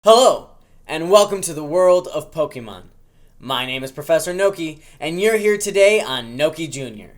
Hello, and welcome to the world of Pokemon. My name is Professor Noki, and you're here today on Noki Jr.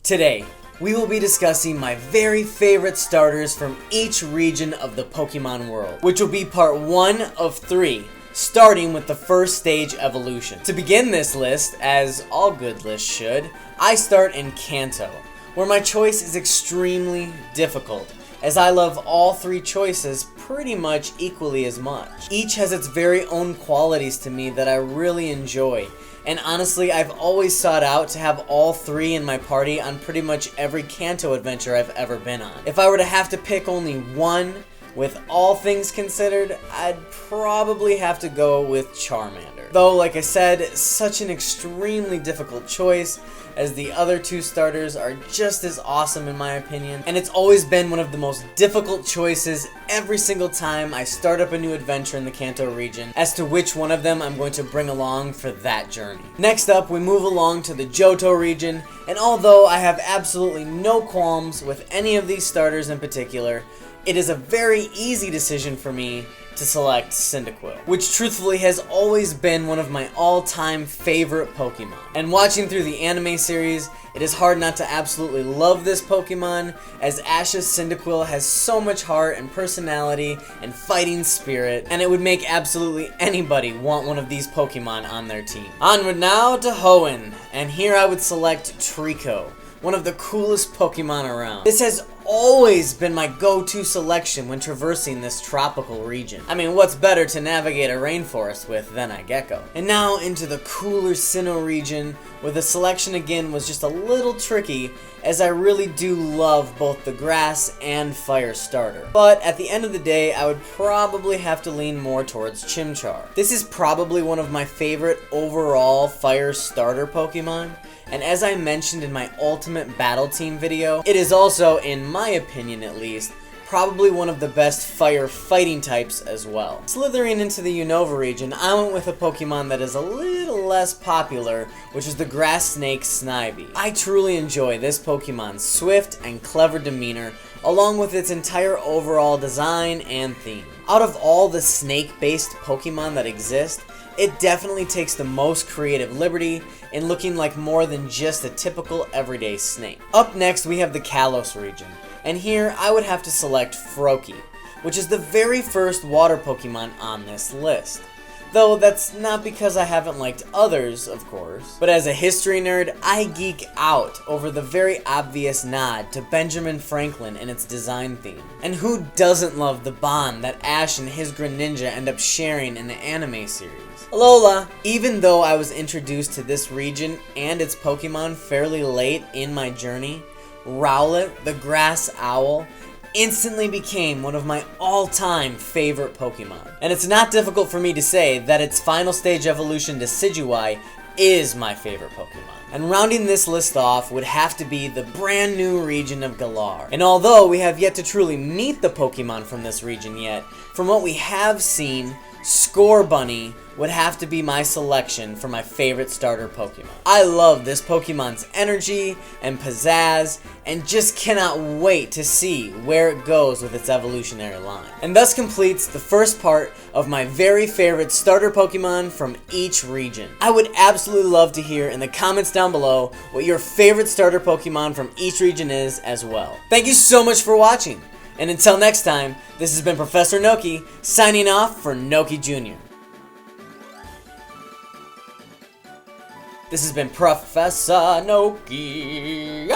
Today, we will be discussing my very favorite starters from each region of the Pokemon world, which will be part 1 of 3. Starting with the first stage evolution. To begin this list, as all good lists should, I start in Kanto, where my choice is extremely difficult, as I love all 3 choices pretty much equally as much. Each has its very own qualities to me that I really enjoy, and honestly, I've always sought out to have all 3 in my party on pretty much every Kanto adventure I've ever been on. If I were to have to pick only one, with all things considered, I'd probably have to go with Charmander. Though, like I said, such an extremely difficult choice, as the other 2 starters are just as awesome in my opinion, and it's always been one of the most difficult choices every single time I start up a new adventure in the Kanto region as to which one of them I'm going to bring along for that journey. Next up, we move along to the Johto region, and although I have absolutely no qualms with any of these starters in particular, it is a very easy decision for me to select Cyndaquil, which truthfully has always been one of my all-time favorite Pokemon. And watching through the anime series, it is hard not to absolutely love this Pokemon, as Ash's Cyndaquil has so much heart and personality and fighting spirit, and it would make absolutely anybody want one of these Pokemon on their team. Onward now to Hoenn, and here I would select Trico, one of the coolest Pokemon around. This has always been my go-to selection when traversing this tropical region. I mean, what's better to navigate a rainforest with than a gecko? And now into the cooler Sinnoh region, where the selection again was just a little tricky, as I really do love both the grass and fire starter. But at the end of the day, I would probably have to lean more towards Chimchar. This is probably one of my favorite overall fire starter Pokemon, and as I mentioned in my Ultimate Battle Team video, it is also, in my opinion at least, probably one of the best fire fighting types as well. Slithering into the Unova region, I went with a Pokemon that is a little less popular, which is the grass snake Snivy. I truly enjoy this Pokemon's swift and clever demeanor, along with its entire overall design and theme. Out of all the snake-based Pokemon that exist, it definitely takes the most creative liberty in looking like more than just a typical everyday snake. Up next, we have the Kalos region, and here I would have to select Froakie, which is the very first water Pokemon on this list. Though that's not because I haven't liked others, of course, but as a history nerd, I geek out over the very obvious nod to Benjamin Franklin and its design theme. And who doesn't love the bond that Ash and his Greninja end up sharing in the anime series? Alola! Even though I was introduced to this region and its Pokemon fairly late in my journey, Rowlet, the grass owl, instantly became one of my all-time favorite Pokemon. And it's not difficult for me to say that its final stage evolution to Decidueye is my favorite Pokemon. And rounding this list off would have to be the brand new region of Galar. And although we have yet to truly meet the Pokemon from this region yet, from what we have seen, Scorbunny would have to be my selection for my favorite starter Pokemon. I love this Pokemon's energy and pizzazz, and just cannot wait to see where it goes with its evolutionary line. And thus completes the first part of my very favorite starter Pokemon from each region. I would absolutely love to hear in the comments down below what your favorite starter Pokemon from each region is as well. Thank you so much for watching, and until next time, this has been Professor Noki, signing off for Noki Jr. This has been Professor Noki.